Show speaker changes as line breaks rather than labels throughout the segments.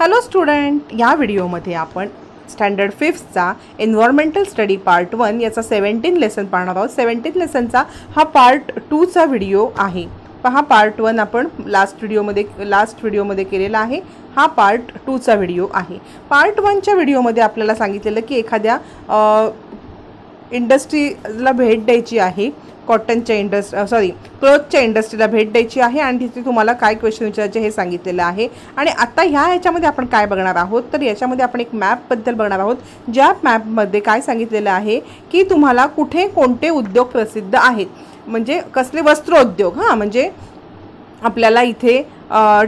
Hello student, या व्हिडिओमध्ये आपण स्टँडर्ड 5चा एन्व्हायरमेंटल स्टडी पार्ट 1 याचा 17 लेसन पाहणार आहोत। 17 लेसनचा हा पार्ट 2चा व्हिडिओ आहे। पहा, पार्ट 1 आपण लास्ट व्हिडिओमध्ये केलेला आहे। हा पार्ट 2चा व्हिडिओ आहे। पार्ट 1च्या व्हिडिओमध्ये आपल्याला सांगितलेलं की एखाद्या इंडस्ट्रीला भेट द्यायची आहे, क्लोथच्या इंडस्ट्रीला भेट द्यायची आहे आणि तिथे तुम्हाला काय क्वेश्चन विचारायचे हे सांगितलेलं आहे। आणि आता ह्याच्यामध्ये आपण काय बघणार आहोत, तर याच्यामध्ये आपण एक मॅपबद्दल बघणार आहोत। ज्या मॅपमध्ये काय सांगितलेलं आहे की तुम्हाला कुठे कोणते उद्योग प्रसिद्ध आहेत, म्हणजे कसले वस्त्रोद्योग, म्हणजे आपल्याला इथे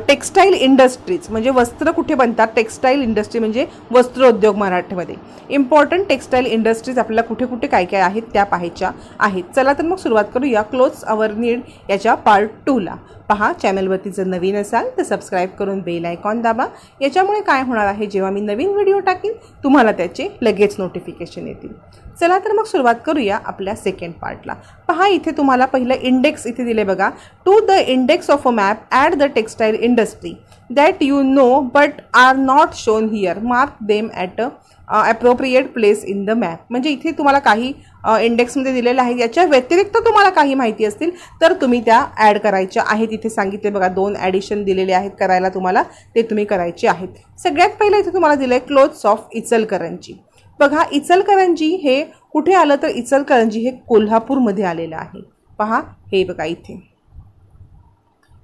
टेक्स्टाईल इंडस्ट्रीज म्हणजे वस्त्र कुठे बनतात, टेक्स्टाईल इंडस्ट्री म्हणजे वस्त्रोद्योग मराठीमध्ये। इम्पॉर्टंट टेक्स्टाईल इंडस्ट्रीज आपल्याला कुठे कुठे काय काय आहेत त्या पाहायच्या आहेत। चला तर मग सुरुवात करूया क्लोथ्स अवर नीड याच्या पार्ट 2ला। पहा, चॅनलवरती जर नवीन असाल तर सबस्क्राईब करून बेल आयकॉन दाबा। याच्यामुळे काय होणार आहे, जेव्हा मी नवीन व्हिडिओ टाकीन तुम्हाला त्याचे लगेच नोटिफिकेशन येतील। चला तर मग सुरुवात करूया आपल्या सेकंड पार्टला। पहा, इथे तुम्हाला पहिलं इंडेक्स इथे दिले बघा। To the index of a map at the textile industry that you know but are not shown here, mark them at appropriate place in the map. म्हणजे इथे तुम्हाला काही इंडेक्समध्ये दिलेलं आहे, याच्या व्यतिरिक्त तुम्हाला काही माहिती असतील तर तुम्ही त्या ॲड करायच्या आहेत। इथे सांगितले बघा, 2 ॲडिशन दिलेले आहेत करायला तुम्हाला, ते तुम्ही करायचे आहेत। सगळ्यात पहिलं इथे तुम्हाला दिलं आहे क्लोथ्स ऑफ इचलकरंजी। बघा, इचलकरंजी हे कुठे आलं, तर इचलकरंजी हे कोल्हापूरमध्ये आलेलं आहे। पहा, हे बघा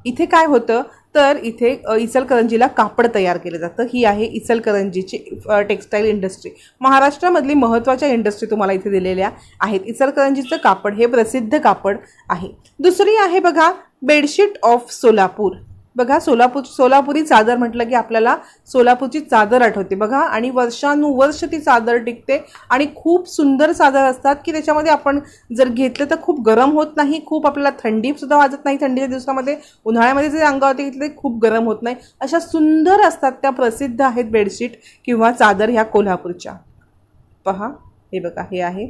इथे काय होतं, तर इथे इचलकरंजीला कापड तयार केलं जातं। ही आहे इचलकरंजीची टेक्स्टाईल इंडस्ट्री। महाराष्ट्रामधली महत्त्वाच्या इंडस्ट्री तुम्हाला इथे दिलेल्या आहेत। इचलकरंजीचं कापड हे प्रसिद्ध कापड आहे। दुसरी आहे बघा बेडशीट ऑफ सोलापूर। बघा, सोलापुरी चादर म्हटलं की आपल्याला सोलापूरची चादर आठवते बघा, आणि वर्षानुवर्ष ती चादर टिकते आणि खूप सुंदर चादर असतात की त्याच्यामध्ये आपण जर घेतलं तर खूप गरम होत नाही, खूप आपल्याला थंडी सुद्धा वाजत नाही थंडीच्या दिवसामध्ये। उन्हाळ्यामध्ये जे अंगावरती घेतले ते खूप गरम होत नाही, अशा सुंदर असतात त्या, प्रसिद्ध आहेत बेडशीट किंवा चादर ह्या कोल्हापूरच्या। पहा, हे बघा, हे आहे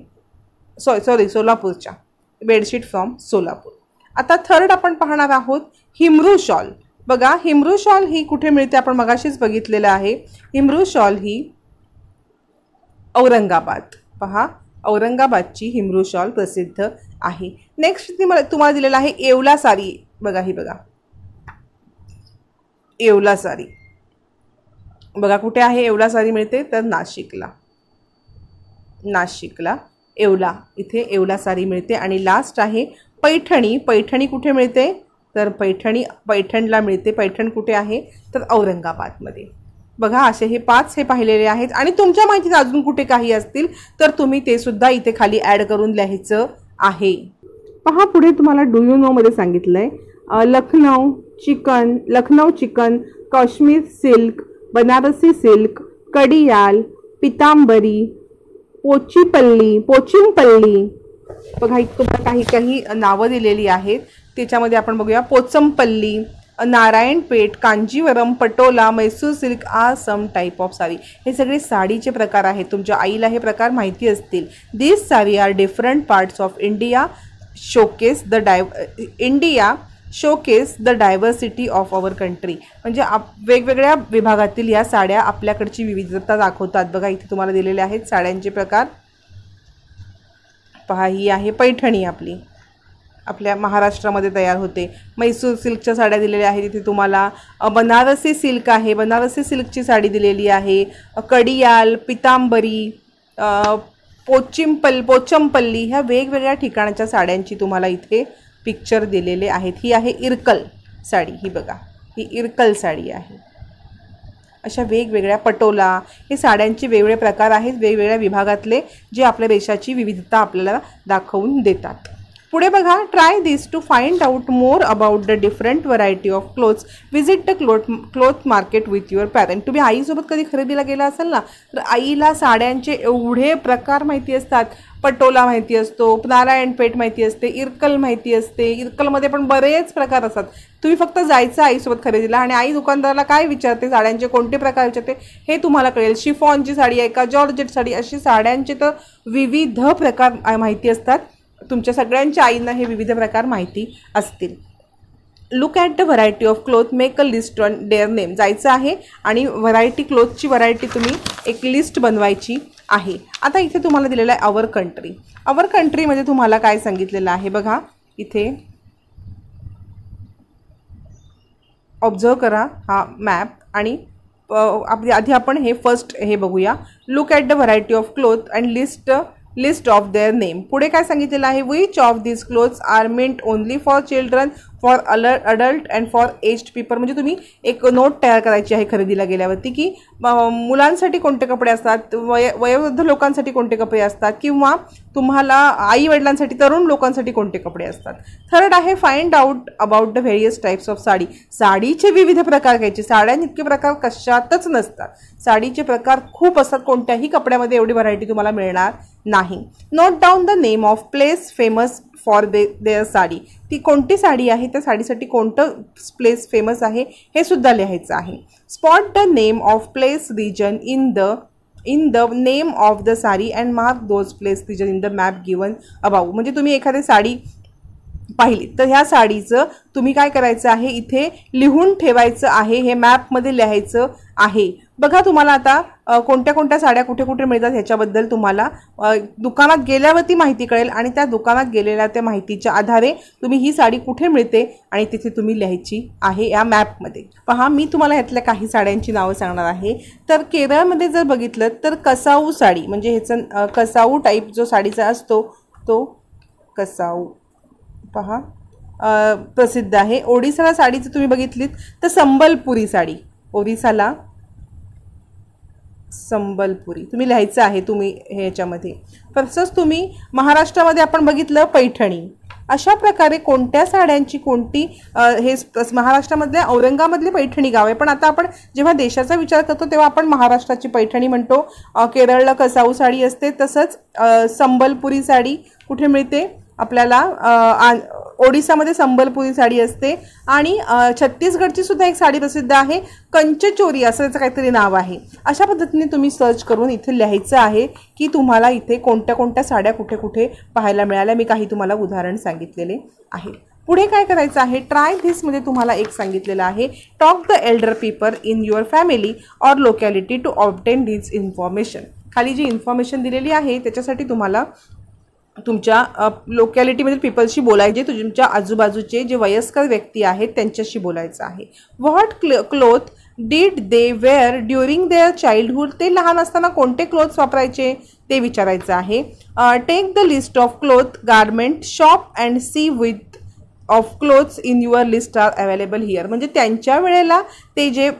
सोलापूरच्या बेडशीट फ्रॉम सोलापूर। आता थर्ड आपण पाहणार आहोत हिमरू शॉल। बघा, हिमरू शॉल ही कुठे मिळते, आपण मगाशीच बघितलेलं आहे। हिमरू शॉल ही औरंगाबाद। पहा, औरंगाबादची हिमरू शॉल प्रसिद्ध आहे। नेक्स्ट तुम्हाला दिलेला आहे येवला साडी। बघा, ही बघा येवला साडी। बघा, कुठे आहे येवला साडी मिळते, तर नाशिकला येवला, इथे येवला साडी मिळते। आणि लास्ट आहे पैठणी। पैठणी कुठे मिळते, तर पैठणला मिळते। पैठण कुठे आहे, तर औरंगाबादमध्ये। बघा, असे हे 5 हे पाहिलेले आहेत। आणि तुमच्या माहितीत अजून कुठे काही असतील तर तुम्ही ते सुद्धा इथे खाली ॲड करून लिहायचं आहे। पहा, पुढे तुम्हाला डू यू नो मध्ये सांगितलंय लखनौ चिकन, काश्मीर सिल्क, बनारसी सिल्क, कडियाल, पितांबरी, पोचिमपल्ली। बघा, तुम्हाला काही नावं दिलेली आहेत, त्याच्यामध्ये आपण बघूया Pochampalli, Narayanpet, Kanjeevaram, Patola, Mysore silk are some type of sari. हे सगळे साडीचे प्रकार आहेत, तुमच्या आईला हे प्रकार माहिती असतील। This sari are different parts of India showcase the diversity of our country. म्हणजे वेगवेगळ्या विभागातील या साड्या आपल्याकडची विविधता दाखवतात। बघा, इथे तुम्हाला दिलेले आहेत साड्यांचे प्रकार। पहा, ही आहे पैठणी आपल्या महाराष्ट्रामध्ये तयार होते। मैसूर सिल्कच्या साड्या दिलेल्या आहेत इथे तुम्हाला। बनारसी सिल्क आहे, बनारसी सिल्कची साडी दिलेली आहे। कडियाल, पितांबरी, पोचमपल्ली ह्या वेगवेगळ्या ठिकाणाच्या साड्यांची तुम्हाला इथे पिक्चर दिलेले आहेत। ही आहे इरकल साडी। ही बघा, ही इरकल साडी आहे। अशा वेगवेगळ्या पटोला, हे साड्यांचे वेगवेगळे प्रकार आहेत, वेगवेगळ्या विभागातले, जे आपल्या देशाची विविधता आपल्याला दाखवून देतात। पुढे बघा, try this to find out more about the different variety of clothes, visit the cloth market with your parent. तुम्ही आईसोबत कधी खरेदीला गेला असाल ना, तर आईला साड्यांचे एवढे प्रकार माहिती असतात। पटोला माहिती असतो, नारायणपेठ माहिती असते, इरकल माहिती असते। इरकलमध्ये पण बरेच प्रकार असतात। तुम्ही फक्त जायचं आईसोबत खरेदीला आणि आई दुकानदाराला काय विचारते, साड्यांचे कोणते प्रकार विचारते हे तुम्हाला कळेल। शिफॉनची साडी आहे का, जॉर्जेट साडी, अशी साड्यांचे तर विविध प्रकार माहिती असतात। तुमच्या सगळ्यांच्या आईंना हे विविध प्रकार माहिती असतील। Look at the variety of cloth, make a list on their name. जायचं आहे आणि व्हरायटी, क्लोथची व्हरायटी तुम्ही एक लिस्ट बनवायची आहे. आता इथे तुम्हाला दिलेलं आहे आवर कंट्री. आवर कंट्रीमध्ये तुम्हाला काय सांगितलेलं आहे बघा, इथे ऑब्झर्व करा हा मॅप. आणि आधी आपण हे फर्स्ट हे बघूया. Look at the variety of cloth and list of their name. पुढे काय सांगितलेलं आहे, which of this clothes are meant only for children, for adult and for aged people. म्हणजे तुम्ही एक नोट तयार करायची आहे खरेदीला गेल्यावरती की मुलांसाठी कोणते कपडे असतात, वयोवृद्ध लोकांसाठी कोणते कपडे असतात, किंवा तुम्हाला आई वडिलांसाठी, तरुण लोकांसाठी कोणते कपडे असतात. थर्ड आहे find out about the various types of sari. साडीचे विविध प्रकार घ्यायचे. साड्यांइतके प्रकार कशातच नसतात. साडीचे प्रकार खूप असतात. कोणत्याही कपड्यामध्ये एवढी व्हरायटी तुम्हाला मिळणार नाही. Note down the name of place famous for their sari. ती कोणती साडी आहे, त्या साडीसाठी कोणतं प्लेस फेमस आहे हे सुद्धा लिहायचं आहे. Spot the name of place region in the name of the sari and mark those place region in the map given above. म्हणजे तुम्ही एखादी साडी पाहिली तर ह्या साडीचं तुम्ही काय करायचं आहे, इथे लिहून ठेवायचं आहे. हे मॅपमध्ये लिहायचं आहे. बघा तुम्हाला आता कोणत्या कोणत्या साड्या कुठे कुठे मिळतात ह्याच्याबद्दल तुम्हाला दुकानात गेल्यावरती माहिती कळेल. आणि त्या दुकानात गेलेल्या त्या माहितीच्या आधारे तुम्ही ही साडी कुठे मिळते आणि तिथे तुम्ही लिहायची आहे या मॅपमध्ये. पहा, मी तुम्हाला ह्यातल्या काही साड्यांची नावं सांगणार आहे. तर केरळमध्ये जर बघितलं तर कसाऊ साडी, म्हणजे ह्याचं कसाऊ टाईप जो साडीचा असतो तो कसाऊ पहा प्रसिद्ध आहे. ओडिसाला साडीचं तुम्ही बघितलीत तर संबलपुरी साडी. ओरिसाला संबलपुरी तुम्ही लिहायचं आहे तुम्ही ह्याच्यामध्ये. तसंच तुम्ही महाराष्ट्रामध्ये आपण बघितलं पैठणी. अशा प्रकारे कोणत्या साड्यांची कोणती हे महाराष्ट्रामधल्या औरंगाबादले पैठणी गाव आहे. पण आता आपण जेव्हा देशाचा विचार करतो तेव्हा आपण महाराष्ट्राची पैठणी म्हणतो. केरळला कसाऊ साडी असते. तसंच संबलपुरी साडी कुठे मिळते आपल्याला, ओडिसामध्ये संबलपुरी साडी असते. आणि छत्तीसगडची सुद्धा एक साडी प्रसिद्ध आहे, कंचचोरी असं त्याचं काहीतरी नाव आहे. अशा पद्धतीने तुम्ही सर्च करून इथे लिहायचं आहे की तुम्हाला इथे कोणत्या कोणत्या साड्या कुठे कुठे पाहायला मिळाल्या. मी काही तुम्हाला उदाहरण सांगितलेले आहे. पुढे काय करायचं आहे, ट्राय धिसमध्ये तुम्हाला एक सांगितलेलं आहे, talk the elder people in your family or locality to obtain this information. खाली जी इन्फॉर्मेशन दिलेली आहे त्याच्यासाठी तुम्हाला तुमच्या लोकॅलिटीमधील पीपलशी बोलायचे. तुमच्या आजूबाजूचे जे वयस्कर व्यक्ती आहेत त्यांच्याशी बोलायचं आहे. What cloth did they wear during their childhood. ते लहान असताना कोणते क्लोथ्स वापरायचे ते विचारायचं आहे. Take the list of cloth garment shop and see with of clothes in your list are available here. म्हणजे त्यांच्या वेळेला ते जे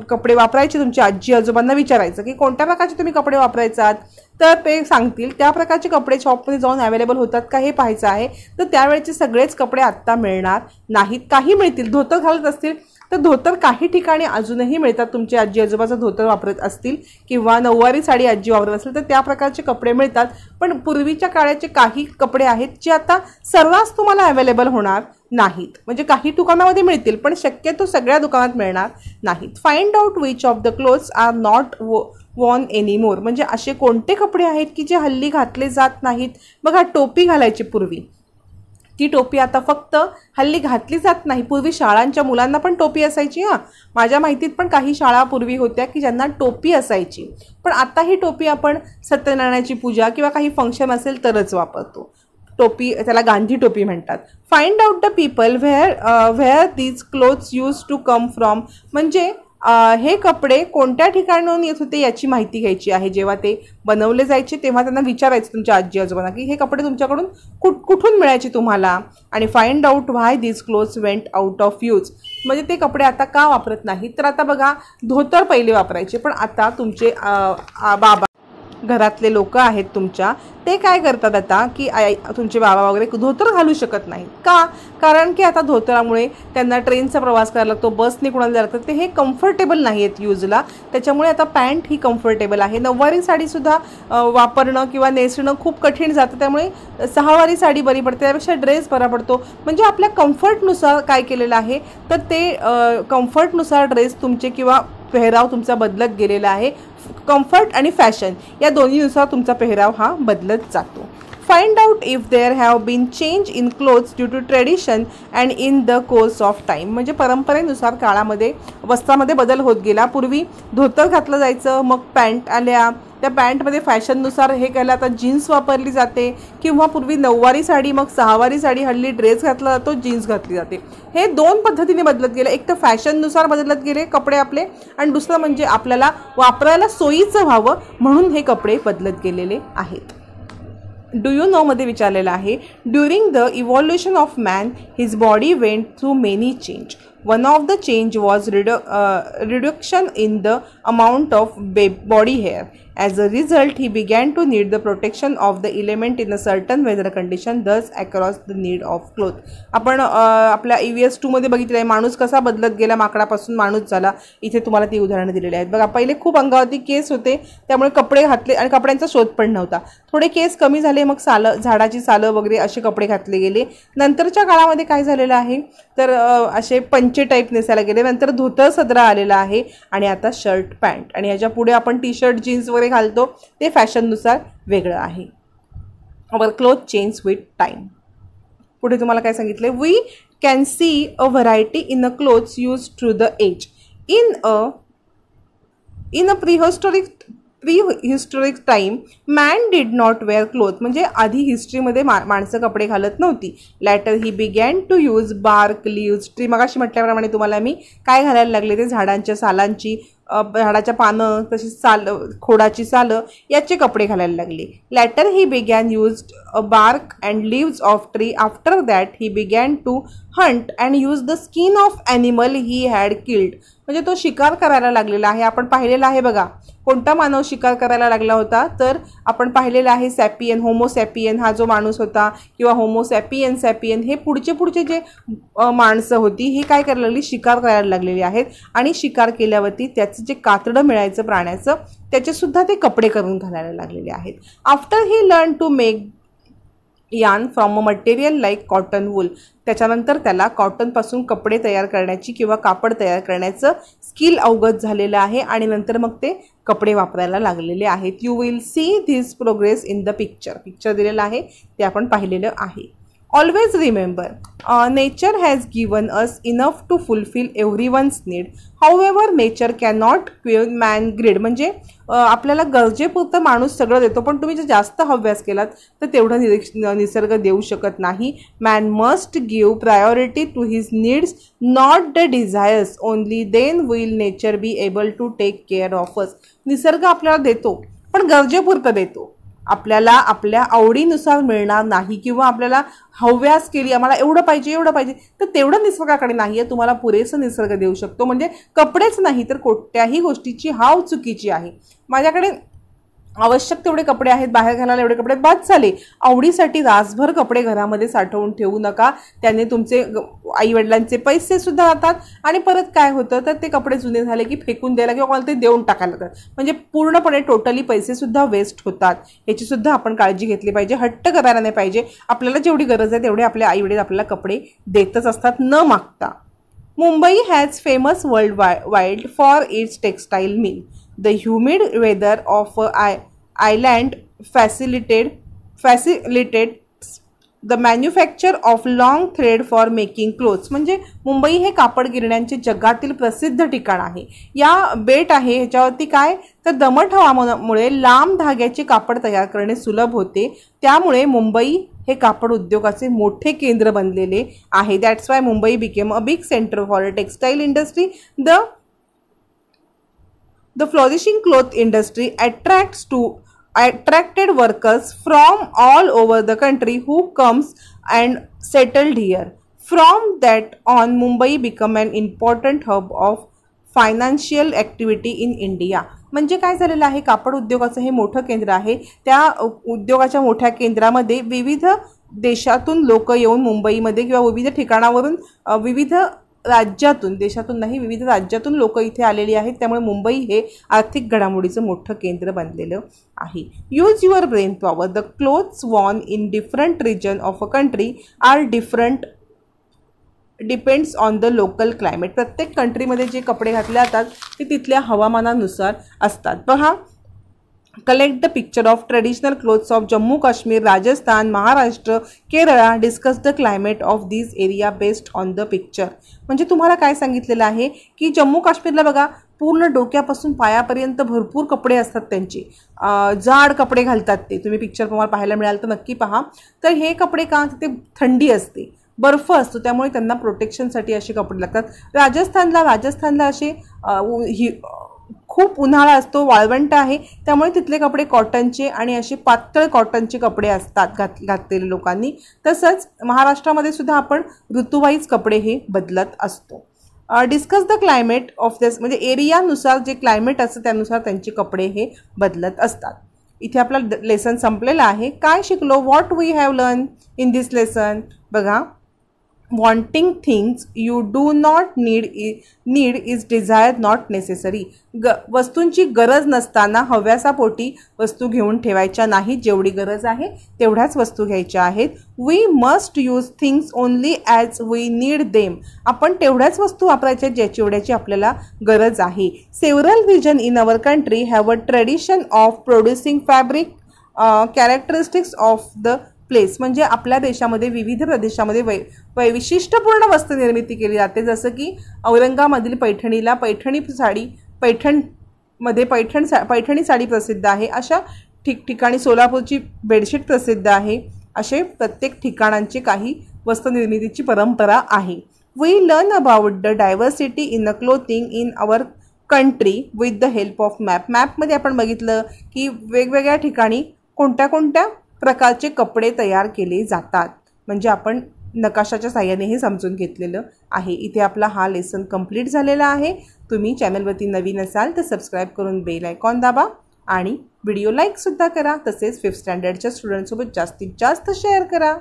कपडे वापरायचे तुमच्या आजी आजोबांना विचारायचं की कोणत्या प्रकारचे तुम्ही कपडे वापरायचात, तर ते सांगतील. त्या प्रकारचे कपडे शॉपमध्ये जाऊन अवेलेबल होतात का हे पाहायचं आहे. तर त्यावेळेचे सगळेच कपडे आत्ता मिळणार नाहीत. काही मिळतील. धोतर घालत असतील तर धोतर काही ठिकाणी अजूनही मिळतात. तुमचे आजी आजोबाचं धोतर वापरत असतील किंवा नऊवारी साडी आजी वापरत असेल तर त्या प्रकारचे कपडे मिळतात. पण पूर्वीच्या काळाचे काही कपडे आहेत जे आता सर्रास तुम्हाला अवेलेबल होणार नाहीत. म्हणजे काही दुकानामध्ये मिळतील पण शक्यतो सगळ्या दुकानात मिळणार नाहीत. Find out which of the clothes are not worn anymore. म्हणजे असे कोणते कपडे आहेत की जे हल्ली घातले जात नाहीत. बघा, टोपी घालायची पूर्वी, ती टोपी आता फक्त हल्ली घातली जात नाही. पूर्वी शाळांच्या मुलांना पण टोपी असायची. माझ्या माहितीत पण काही शाळा पूर्वी होत्या की ज्यांना टोपी असायची. पण आता ही टोपी आपण सत्यनारायणाची पूजा किंवा काही फंक्शन असेल तरच वापरतो. टोपी त्याला गांधी टोपी म्हणतात. Find out the people where these clothes use to come from. म्हणजे हे कपडे कोणत्या ठिकाणाहून येत होते याची माहिती घ्यायची आहे. जेव्हा ते बनवले जायचे तेव्हा त्यांना विचारायचं तुमच्या आजी आजोबांना की हे कपडे तुमच्याकडून कुठून मिळायचे तुम्हाला. आणि find out why these clothes went out of use. म्हणजे ते कपडे आता का वापरत नाहीत. तर आता बघा, धोतर पहिले वापरायचे पण आता तुमचे बाबा घरातले लोक आहेत तुमच्या, ते काय करतात आता की तुमचे बाबा वगैरे धोतर घालू शकत नाहीत. का? कारण की आता धोतरामुळे त्यांना ट्रेनचा प्रवास करायला लागतो, बसने कुणाला जायला लागतं, ते हे कम्फर्टेबल नाही आहेत यूजला. त्याच्यामुळे आता पॅन्ट ही कम्फर्टेबल आहे. नऊवारी साडीसुद्धा वापरणं किंवा नेसणं खूप कठीण जातं. त्यामुळे सहावारी साडी बरी पडते, त्यापेक्षा ड्रेस बरा पडतो. म्हणजे आपल्या कम्फर्टनुसार काय केलेलं आहे तर ते कम्फर्टनुसार ड्रेस तुमचे किंवा पेहराव तुमचा बदलत गेलेला आहे. कम्फर्ट आणि फॅशन या दोन्हीनुसार तुमचा पेहराव हा बदलत जातो. Find out if there have been change in clothes due to tradition and in the course of time. म्हणजे परंपरेनुसार काळामध्ये वस्त्रामध्ये बदल होत गेला. पूर्वी धोतर घातलं जायचं, मग पॅन्ट आल्या, त्या पॅन्टमध्ये फॅशननुसार हे केलं, आता जीन्स वापरली जाते, किंवा पूर्वी नऊवारी साडी, मग सहावारी साडी, हल्ली ड्रेस घातला जातो, जीन्स घातली जाते. हे दोन पद्धतीने बदलत गेले. एक तर फॅशननुसार बदलत गेले कपडे आपले, आणि दुसरं म्हणजे आपल्याला वापरायला सोयीचं व्हावं म्हणून हे कपडे बदलत गेलेले आहेत. डू यू नो मध्ये विचारलेलं आहे, during the evolution of man his body went through many change. One of the change was reduction in the amount of body hair. As a result, he began to need the protection of the element in a certain weather condition, thus across the need of cloth. आपण आपल्या EVS 2 मध्ये बघितलं आहे माणूस कसा बदलत गेला, माकडापासून माणूस झाला. इथे तुम्हाला ती उदाहरणं दिलेली आहेत बघा. पहिले खूप अंगावरती केस होते, त्यामुळे कपडे घातले आणि कपड्यांचा शोध पण नव्हता. थोडे केस कमी झाले, मग सालं, झाडाची सालं वगैरे असे कपडे घातले गेले. नंतरच्या काळामध्ये काय झालेलं आहे तर असे पंचे टाईप नेसायला गेले. नंतर धोतर सदरा आलेला आहे, आणि आता शर्ट पॅन्ट, आणि याच्या पुढे आपण टी शर्ट जीन्स वगैरे घालतो, ते फॅशननुसार वेगळं आहे. Our cloth change with time. पुढे तुम्हाला काय सांगितले, we can see a variety in a clothes use through the age. In a prehistoric time man did not wear cloth. म्हणजे आधी हिस्ट्रीमध्ये माणसं कपडे घालत नव्हती. Later he began to use bark, leaves, tree. मगाशी म्हटल्याप्रमाणे तुम्हाला मी काय घालायला लागले ते झाडांच्या सालांची, झाडाच्या पानं, तशीच खोडाची सालं याचे कपडे घालायला लागले. Later he began used a bark and leaves of tree. After that he began to hunt and use the skin of animal he had killed. म्हणजे तो शिकार करायला लागलेला आहे. आपण पाहिलेला आहे बघा, कोणता मानव शिकार करायला लागला होता तर आपण पाहिलेला आहे सॅपियन, होमोसॅपियन हा जो माणूस होता, किंवा होमोसॅपियन, सॅपियन, हे पुढचे जे माणसं होती ही काय करायला लागली, शिकार करायला लागलेली आहेत. आणि शिकार केल्यावरती त्याचं जे कातडं मिळायचं प्राण्याचं, त्याचेसुद्धा ते कपडे करून घालायला लागलेले आहेत. After he learn to make yarn from a material like cotton wool. त्याच्यानंतर त्याला कॉटनपासून कपडे तयार करण्याची किंवा कापड तयार करण्याचं स्किल अवगत झालेलं आहे, आणि नंतर मग ते कपडे वापरायला लागलेले आहेत. You will see this progress in the picture दिलेलं आहे, ते आपण पाहिलेलं आहे. Always remember, nature has given us enough to fulfil everyone's need. However nature cannot give man greed. म्हणजे आपल्याला गरजेपुरतं माणूस सगळं देतो, पण तुम्ही जर जास्त हव्यास केलात तर तेवढं निसर्ग देऊ शकत नाही. Man must give priority to his needs, not the desires only, then will nature be able to take care of us. निसर्ग आपल्याला देतो पण गरजेपुरतं देतो. आपल्याला आपल्या आवडीनुसार मिळणार नाही, किंवा आपल्याला हव्यास केली आम्हाला एवढं पाहिजे तर तेवढं निसर्गाकडे नाही आहे. तुम्हाला पुरेसं निसर्ग देऊ शकतो. म्हणजे कपडेच नाही तर कोणत्याही गोष्टीची हाव चुकीची आहे. माझ्याकडे आवश्यक तेवढे कपडे आहेत, बाहेर घालायला एवढे कपडे बाद झाले. आवडीसाठी रासभर कपडे घरामध्ये साठवून ठेवू नका. त्याने तुमचे आईवडिलांचे पैसे सुद्धा जातात, आणि परत काय होतं तर ते कपडे जुने झाले की फेकून द्यायला किंवा कोणाला ते देऊन टाकायला लागतात. म्हणजे पूर्णपणे टोटली पैसे सुद्धा वेस्ट होतात. याची सुद्धा आपण काळजी घेतली पाहिजे. हट्ट करायला नाही पाहिजे. आपल्याला जेवढी गरज आहे तेवढे आपले आईवडील आपल्याला कपडे देतच असतात न मागता. Mumbai has famous world wide for its textile mill. The humid weather of island facilitates the manufacture of long thread for making clothes. म्हणजे मुंबई हे कापड गिरण्यांचे जगातील प्रसिद्ध ठिकाण आहे. या बेट आहे ह्याच्यावरती काय तर दमट हवामानामुळे लांब धाग्याचे कापड तयार करणे सुलभ होते. त्यामुळे मुंबई हे कापड उद्योगाचे मोठे केंद्र बनलेले आहे. That's why Mumbai became a big centre for a textile industry. The flourishing cloth industry attracted workers from all over the country who comes and settled here. From that on, Mumbai became an important hub of financial activity in India. म्हणजे काय झालेलं आहे, कापड उद्योगाचं हे मोठं केंद्र आहे. त्या उद्योगाच्या मोठ्या केंद्रामध्ये विविध देशातून लोक येऊन मुंबईमध्ये किंवा विविध ठिकाणावरून विविध राज्यातून, देशातून नाही विविध राज्यातून लोक इथे आलेली आहेत. त्यामुळे मुंबई हे आर्थिक घडामोडीचं मोठं केंद्र बनलेलं आहे. Use your brain power. The clothes worn in different region of a country are different depends on the local climate. प्रत्येक कंट्रीमध्ये जे कपडे घातले जातात ते तिथल्या हवामानानुसार असतात. पहा, collect the picture of traditional clothes of Jammu Kashmir, Rajasthan, Maharashtra, Kerala. Discuss the climate of this area based on the picture. म्हणजे तुम्हाला काय सांगितलेलं आहे की जम्मू काश्मीरला बघा पूर्ण डोक्यापासून पायापर्यंत भरपूर कपडे असतात त्यांचे, जाड कपडे घालतात ते. तुम्ही पिक्चर तुम्हाला पाहायला मिळाल तर नक्की पहा. तर हे कपडे का, तिथे थंडी असते, बर्फ असतो, त्यामुळे त्यांना प्रोटेक्शनसाठी असे कपडे लागतात. राजस्थानला असे खूप उन्हाळा असतो, वाळवंट आहे, त्यामुळे तिथले कपडे कॉटनचे आणि असे पातळ कॉटनचे कपडे असतात घातलेले लोकांनी. तसंच महाराष्ट्रामध्ये सुद्धा आपण ऋतुवाईज कपडे हे बदलत असतो. डिस्कस द क्लायमेट ऑफ दिस, म्हणजे एरियानुसार जे क्लायमेट असतं त्यानुसार त्यांचे कपडे हे बदलत असतात. इथे आपला लेसन संपलेला आहे. काय शिकलो? What we have learn in this lesson. बघा, wanting things you do not need is desire not necessary. वस्तूंची गरज नसताना हव्यासापोटी वस्तू घेऊन ठेवायच्या नाहीत. जेवढी गरज आहे तेवढ्याच वस्तू घ्यायच्या आहेत. We must use things only as we need them. आपण तेवढ्याच वस्तू वापरायच्या जेवढ्याची आपल्याला गरज आहे. Several region in our country have a tradition of producing fabric characteristics of the place. म्हणजे आपल्या देशामध्ये विविध प्रदेशामध्ये वैशिष्ट्यपूर्ण वस्त्र निर्मिती केली जाते. जसं की औरंगाबादमधील पैठणीला पैठणी साडी प्रसिद्ध आहे. अशा ठिकठिकाणी सोलापूरची बेडशीट प्रसिद्ध आहे. असे प्रत्येक ठिकाणांची काही वस्त्र निर्मितीची परंपरा आहे. We learn about the diversity in a clothing in our country with the help of map. मॅपमध्ये आपण बघितलं की वेगवेगळ्या ठिकाणी कोणत्या कोणत्या प्रकारचे कपडे तयार केले जातात. म्हणजे आपण नकाशाच्या साहाय्याने हे समजून घेतलेलं आहे. इथे आपला हा लेसन कंप्लीट झालेला आहे. तुम्ही चॅनलवरती नवीन असाल तर सबस्क्राईब करून बेल आयकॉन दाबा आणि व्हिडिओ लाईकसुद्धा करा. तसेच 5th स्टँडर्डच्या स्टुडंटसोबत जास्तीत जास्त शेअर करा.